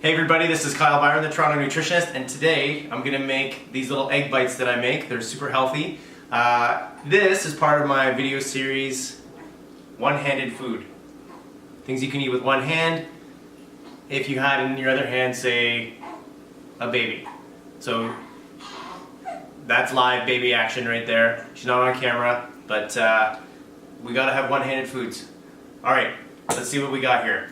Hey everybody, this is Kyle Byron, the Toronto Nutritionist, and today I'm going to make these little egg bites that I make. They're super healthy. This is part of my video series, One-Handed Food. Things you can eat with one hand if you had in your other hand, say, a baby. So that's live baby action right there. She's not on camera, but we gotta have one-handed foods. Alright, let's see what we got here.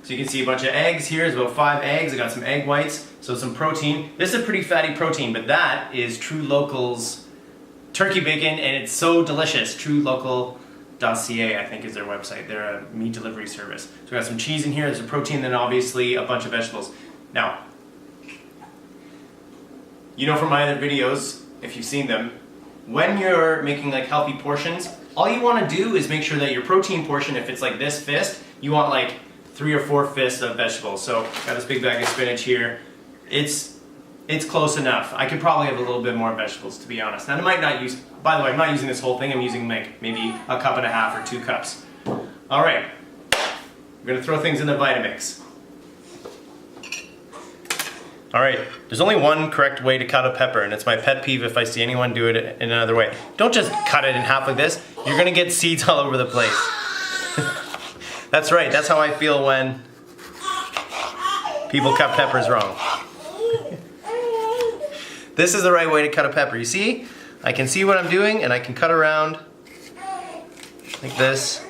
So you can see a bunch of eggs here. There's about 5 eggs. I got some egg whites, so some protein. This is a pretty fatty protein, but that is True Local's turkey bacon, and it's so delicious. TrueLocal.ca, I think, is their website. They're a meat delivery service. So we got some cheese in here. There's a protein, then obviously a bunch of vegetables. Now, you know from my other videos, if you've seen them, when you're making like healthy portions, all you want to do is make sure that your protein portion, if it's like this fist, you want like 3 or 4 fists of vegetables. So got this big bag of spinach here. It's close enough. I could probably have a little bit more vegetables, to be honest. And I might not use, by the way, I'm not using this whole thing. I'm using like maybe a cup and a half or 2 cups. All right, we're gonna throw things in the Vitamix. All right, there's only one correct way to cut a pepper, and it's my pet peeve if I see anyone do it in another way. Don't just cut it in half like this. You're gonna get seeds all over the place. That's right, that's how I feel when people cut peppers wrong. This is the right way to cut a pepper. You see? I can see what I'm doing and I can cut around like this.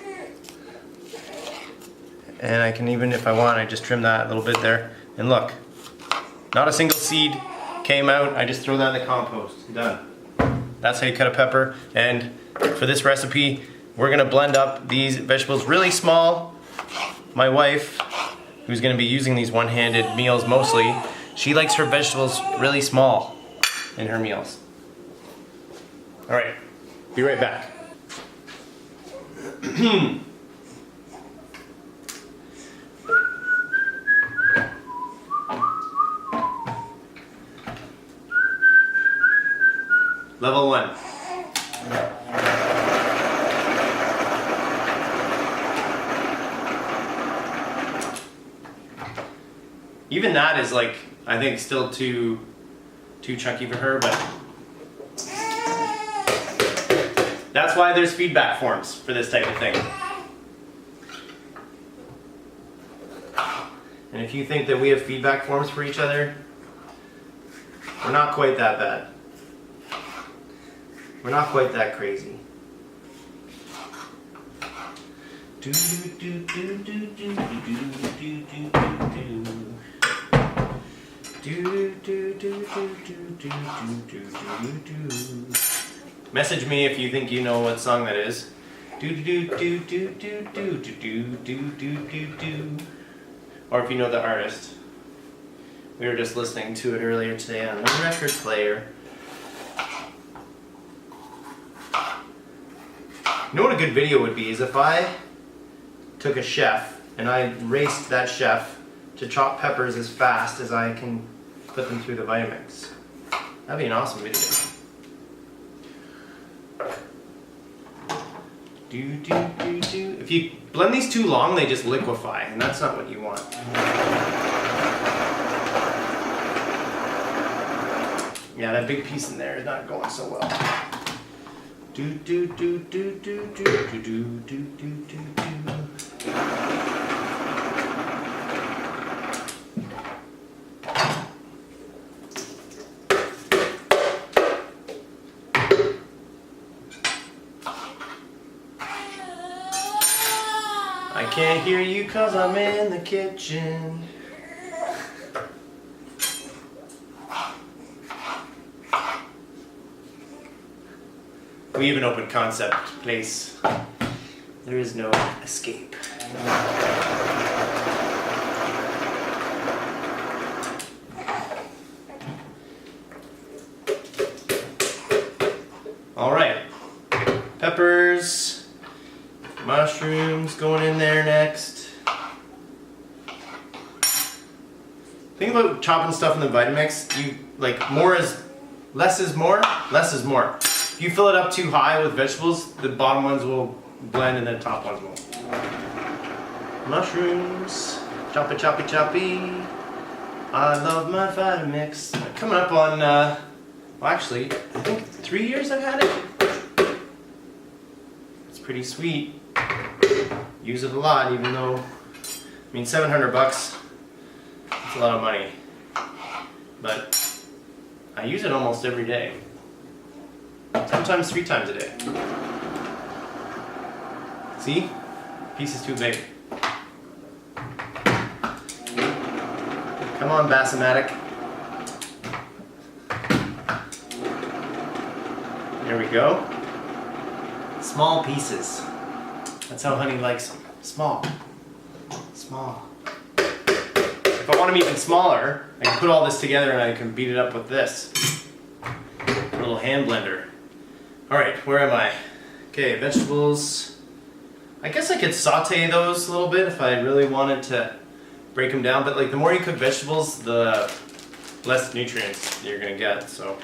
And I can even, if I want, I just trim that a little bit there. And look, not a single seed came out. I just throw that in the compost. Done. That's how you cut a pepper. And for this recipe, we're gonna blend up these vegetables really small. My wife, who's gonna be using these one-handed meals mostly, she likes her vegetables really small in her meals. All right, be right back. Level 1. Even that is like, I think still too chunky for her, but that's why there's feedback forms for this type of thing. And if you think that we have feedback forms for each other, we're not quite that bad. We're not quite that crazy. Message me if you think you know what song that is. Or if you know the artist. We were just listening to it earlier today on the record player. You know what a good video would be is if I took a chef and I raced that chef to chop peppers as fast as I can put them through the Vitamix. That'd be an awesome video. If you blend these too long, they just liquefy, and that's not what you want. Yeah, that big piece in there is not going so well. I can't hear you 'cause I'm in the kitchen. We have an open concept place. There is no escape. All right, peppers, mushrooms going in there next. Think about chopping stuff in the Vitamix. You like less is more, less is more. If you fill it up too high with vegetables, the bottom ones will blend and then top ones won't. Mushrooms, choppy, choppy, choppy. I love my Vitamix. Coming up on, well actually, I think 3 years I've had it. It's pretty sweet. Use it a lot, even though, I mean, 700 bucks, it's a lot of money. But I use it almost every day. Sometimes 3 times a day. See? Piece is too big. Come on, Bassomatic. There we go. Small pieces. That's how honey likes them. Small. Small. If I want them even smaller, I can put all this together and I can beat it up with this. A little hand blender. Alright, where am I? Okay, vegetables. I guess I could saute those a little bit if I really wanted to break them down, but like the more you cook vegetables, the less nutrients you're gonna get, so.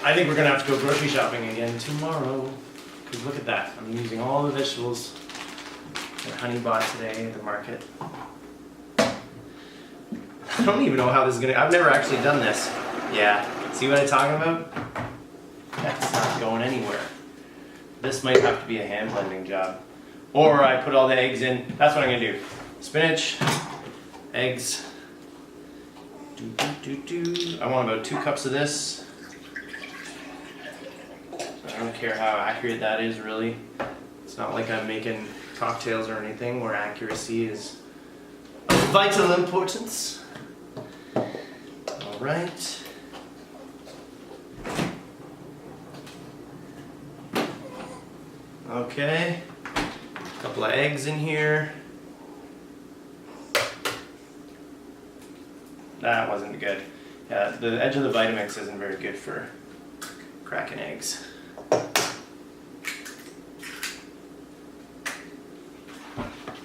I think we're gonna have to go grocery shopping again tomorrow. Because look at that, I'm using all the vegetables that Honey bought today at the market. I don't even know how this is gonna, I've never actually done this. Yeah, see what I'm talking about? That's not going anywhere. This might have to be a hand blending job. Or I put all the eggs in, that's what I'm gonna do. Spinach, eggs. I want about 2 cups of this. I don't care how accurate that is really. It's not like I'm making cocktails or anything where accuracy is of vital importance. Alright. Okay. A couple of eggs in here. That wasn't good. Yeah, the edge of the Vitamix isn't very good for cracking eggs.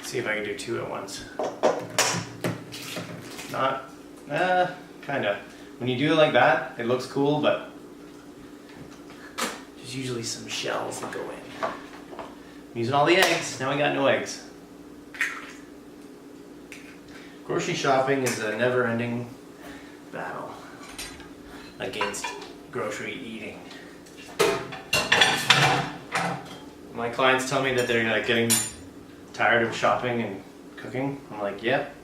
See if I can do 2 at once. Not, kinda. When you do it like that, it looks cool, but there's usually some shells that go in. I'm using all the eggs, now I got no eggs. Grocery shopping is a never-ending battle against grocery eating. My clients tell me that they're like getting tired of shopping and cooking. I'm like, yep,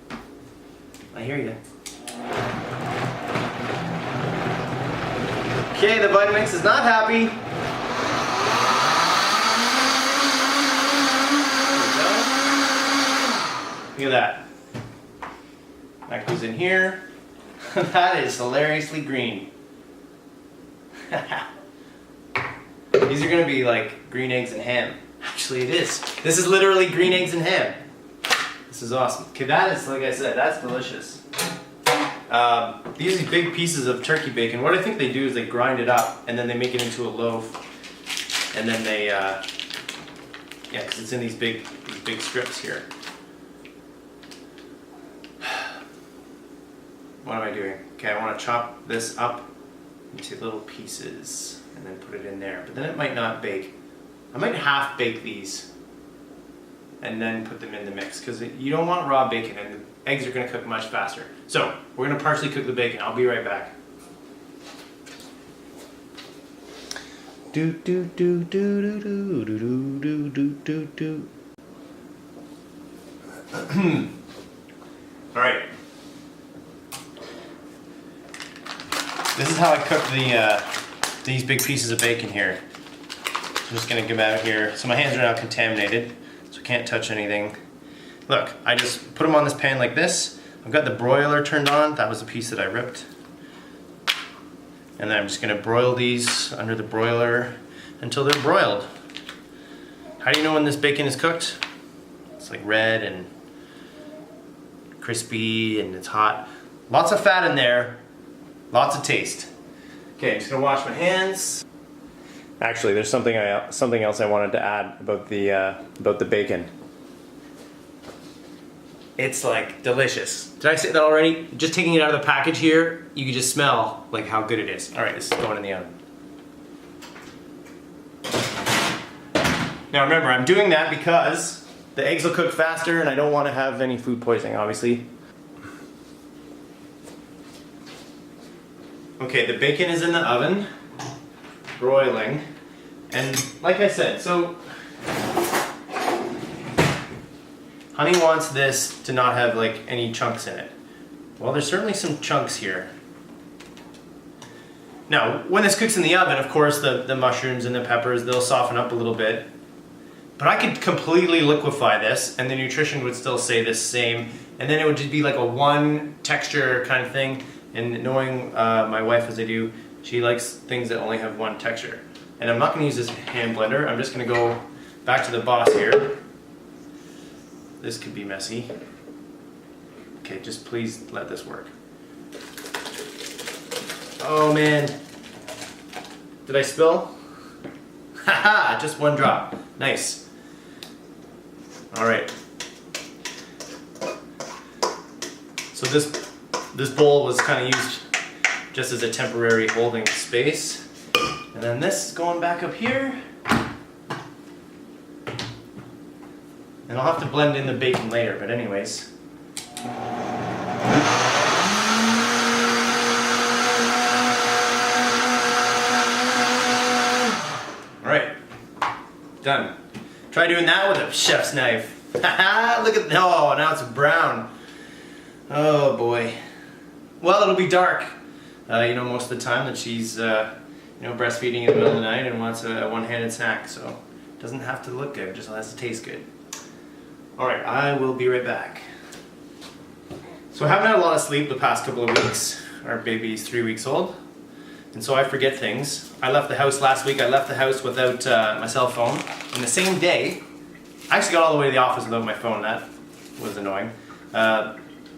I hear you. Okay, the Vitamix is not happy. Look at that. That goes in here. That is hilariously green. These are gonna be like green eggs and ham. Actually it is. This is literally green eggs and ham. This is awesome. Okay, that is, like I said, that's delicious. These are big pieces of turkey bacon. What I think they do is they grind it up and then they make it into a loaf. And then they, yeah, because it's in these big strips here. What am I doing? Okay, I want to chop this up into little pieces and then put it in there. But then it might not bake. I might half bake these and then put them in the mix because you don't want raw bacon and the eggs are going to cook much faster. So we're going to partially cook the bacon. I'll be right back. Do do do do do do do do do do do. All right. This is how I cook these big pieces of bacon here. I'm just gonna get out here. So my hands are now contaminated, so I can't touch anything. Look, I just put them on this pan like this. I've got the broiler turned on. That was the piece that I ripped. And then I'm just gonna broil these under the broiler until they're broiled. How do you know when this bacon is cooked? It's like red and crispy and it's hot. Lots of fat in there. Lots of taste. Okay, I'm just gonna wash my hands. Actually, there's something else I wanted to add about the bacon. It's like delicious. Did I say that already? Just taking it out of the package here, you can just smell like how good it is. All right, this is going in the oven. Now remember, I'm doing that because the eggs will cook faster and I don't want to have any food poisoning, obviously. Okay, the bacon is in the oven, broiling, and like I said, so Honey wants this to not have like any chunks in it. Well, there's certainly some chunks here. Now, when this cooks in the oven, of course, the mushrooms and the peppers, they'll soften up a little bit. But I could completely liquefy this and the nutrition would still stay the same. And then it would just be like a one texture kind of thing. And knowing my wife as I do, she likes things that only have one texture. And I'm not gonna use this hand blender. I'm just gonna go back to the boss here. This could be messy. Okay, just please let this work. Oh man. Did I spill? Haha, just one drop. Nice. All right. So this bowl was kind of used just as a temporary holding space. And then this is going back up here. And I'll have to blend in the bacon later, but anyways. Alright, done. Try doing that with a chef's knife. Haha, look at, oh, now it's brown. Oh boy. Well, it'll be dark. You know, most of the time that she's, you know, breastfeeding in the middle of the night and wants a one-handed snack, so it doesn't have to look good, it just has to taste good. Alright, I will be right back. So I haven't had a lot of sleep the past couple of weeks. Our baby's 3 weeks old, and so I forget things. I left the house last week, I left the house without my cell phone. And the same day, I actually got all the way to the office without my phone, that was annoying.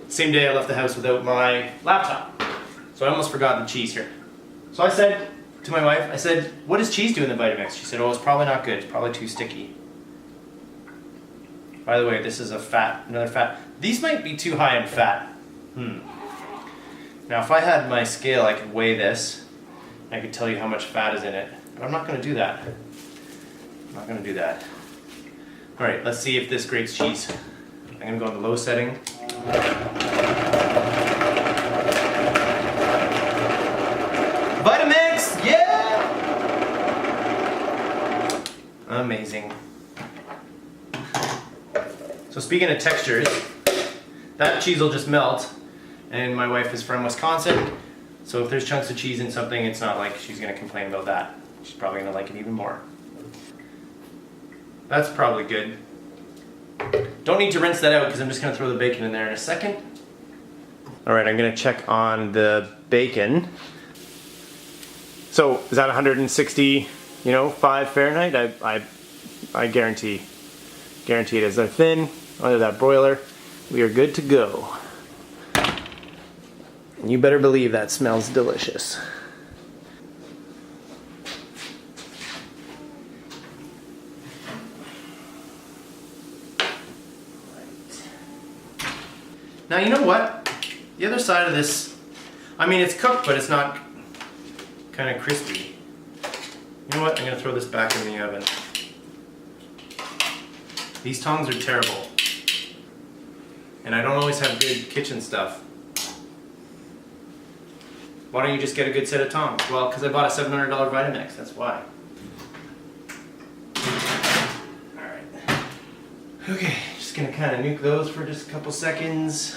Same day I left the house without my laptop. So I almost forgot the cheese here. So I said to my wife, I said, what does cheese do in the Vitamix? She said, oh, it's probably not good, it's probably too sticky. By the way, this is a fat, another fat. These might be too high in fat. Now if I had my scale, I could weigh this. I could tell you how much fat is in it. But I'm not going to do that. I'm not going to do that. Alright, let's see if this grates cheese. I'm going to go on the low setting. Vitamix! Yeah! Amazing. So speaking of textures, that cheese will just melt, and my wife is from Wisconsin, so if there's chunks of cheese in something, it's not like she's going to complain about that. She's probably going to like it even more. That's probably good. Don't need to rinse that out because I'm just going to throw the bacon in there in a second. Alright, I'm going to check on the bacon. So, is that 160, you know, 5 Fahrenheit? I guarantee it is. They're thin, under that broiler. We are good to go. You better believe that smells delicious. Now you know what? The other side of this, I mean it's cooked, but it's not kind of crispy. You know what? I'm going to throw this back in the oven. These tongs are terrible. And I don't always have good kitchen stuff. Why don't you just get a good set of tongs? Well, because I bought a $700 Vitamix, that's why. Alright. Okay, just going to kind of nuke those for just a couple seconds.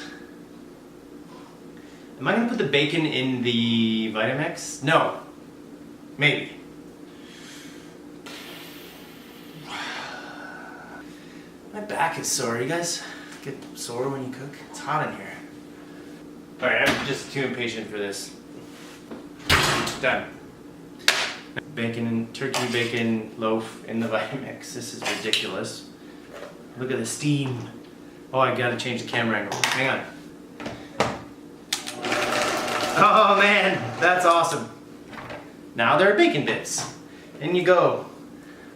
Am I going to put the bacon in the Vitamix? No. Maybe. My back is sore. You guys get sore when you cook? It's hot in here. Alright, I'm just too impatient for this. Done. Bacon and turkey bacon loaf in the Vitamix. This is ridiculous. Look at the steam. Oh, I gotta change the camera angle. Hang on. Oh man, that's awesome. Now there are bacon bits. In you go.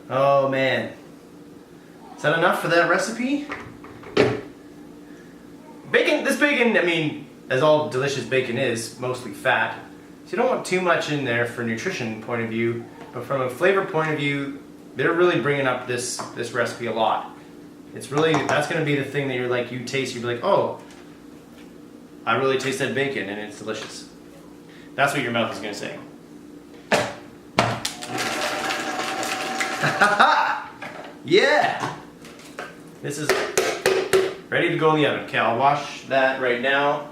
Oh man. Is that enough for that recipe? Bacon, this bacon, I mean, as all delicious bacon is, mostly fat. So you don't want too much in there for nutrition point of view, but from a flavor point of view, they're really bringing up this recipe a lot. It's really, that's going to be the thing that you're like, you taste, you'll be like, oh, I really taste that bacon and it's delicious. That's what your mouth is going to say. Yeah! This is ready to go in the oven. Okay, I'll wash that right now.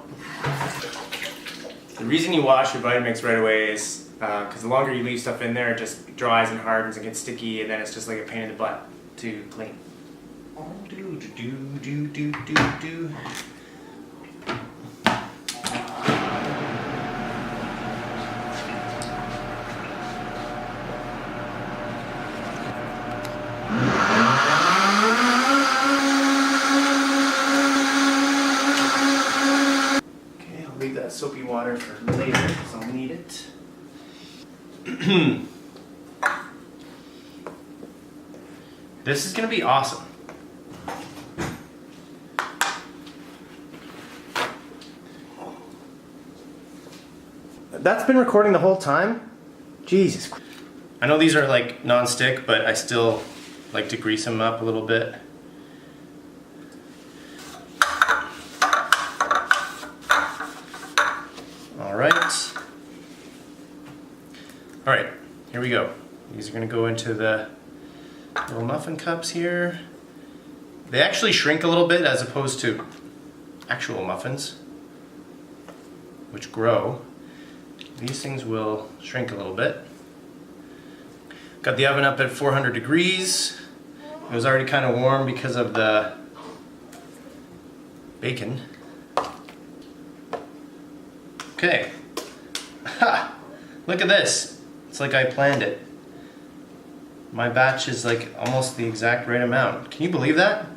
The reason you wash your Vitamix right away is because the longer you leave stuff in there, it just dries and hardens and gets sticky, and then it's just like a pain in the butt to clean. That soapy water for later, because I'll need it. This is going to be awesome. That's been recording the whole time? Jesus. I know these are like non-stick, but I still like to grease them up a little bit. Alright, here we go. These are going to go into the little muffin cups here. They actually shrink a little bit as opposed to actual muffins, which grow. These things will shrink a little bit. Got the oven up at 400 degrees. It was already kind of warm because of the bacon. Okay. Ha! Look at this. It's like I planned it. My batch is like almost the exact right amount. Can you believe that?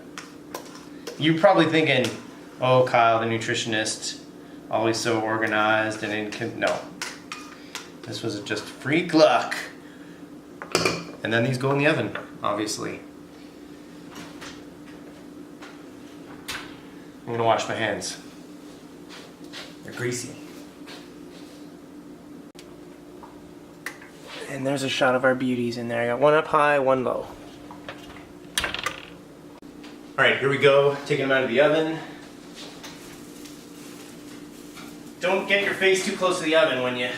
You're probably thinking, oh, Kyle, the nutritionist, always so organized and no. This was just freak luck. And then these go in the oven, obviously. I'm gonna wash my hands. They're greasy. And there's a shot of our beauties in there. I got one up high, one low. Alright, here we go. Taking them out of the oven. Don't get your face too close to the oven when you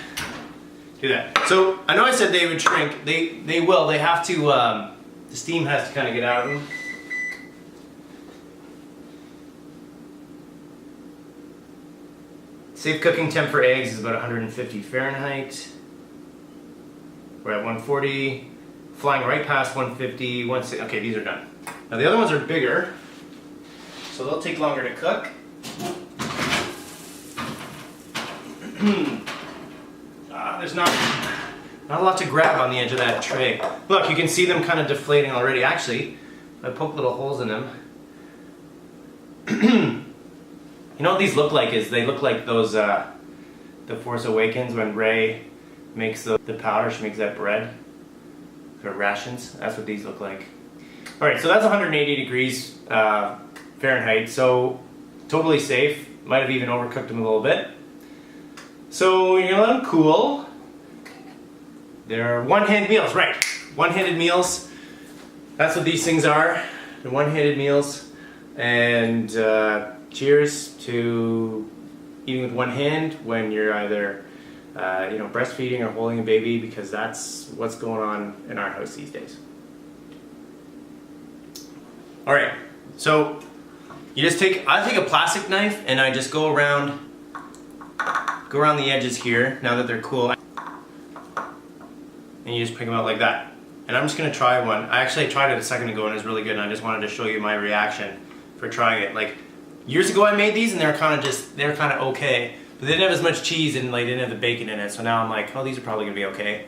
do that. So, I know I said they would shrink. They will. They have to, the steam has to kind of get out of them. Safe cooking temp for eggs is about 150 Fahrenheit. We're at 140, flying right past 150, 160. Okay, these are done. Now the other ones are bigger, so they'll take longer to cook. There's not a lot to grab on the edge of that tray. Look, you can see them kind of deflating already. Actually, I poked little holes in them. You know what these look like is they look like those, The Force Awakens when Rey makes the powder, she makes that bread, or rations. That's what these look like. Alright, so that's 180 degrees Fahrenheit, so totally safe. Might have even overcooked them a little bit. So you're gonna let them cool. They're one-hand meals, right. One-handed meals. That's what these things are. They're one-handed meals. And cheers to eating with one hand when you're either breastfeeding or holding a baby, because that's what's going on in our house these days. All right, so you just I take a plastic knife and I just go around the edges here now that they're cool, and you just pick them out like that. And I'm just gonna try one. I tried it a second ago and it was really good, and I just wanted to show you my reaction for trying it. Like years ago I made these and they're kind of okay. But they didn't have as much cheese and they didn't have the bacon in it, so now I'm like, oh, these are probably gonna be okay.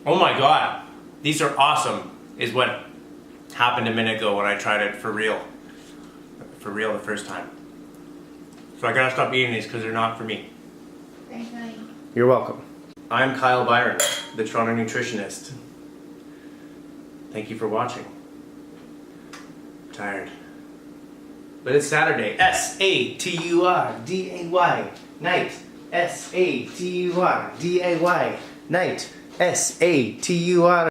Oh my god, these are awesome, is what happened a minute ago when I tried it for real the first time. So I gotta stop eating these because they're not for me. Thanks, honey. You're welcome. I'm Kyle Byron, the Toronto Nutritionist. Thank you for watching. I'm tired. But it's Saturday. S-A-T-U-R-D-A-Y. Night. S-A-T-U-R-D-A-Y. Night. S-A-T-U-R.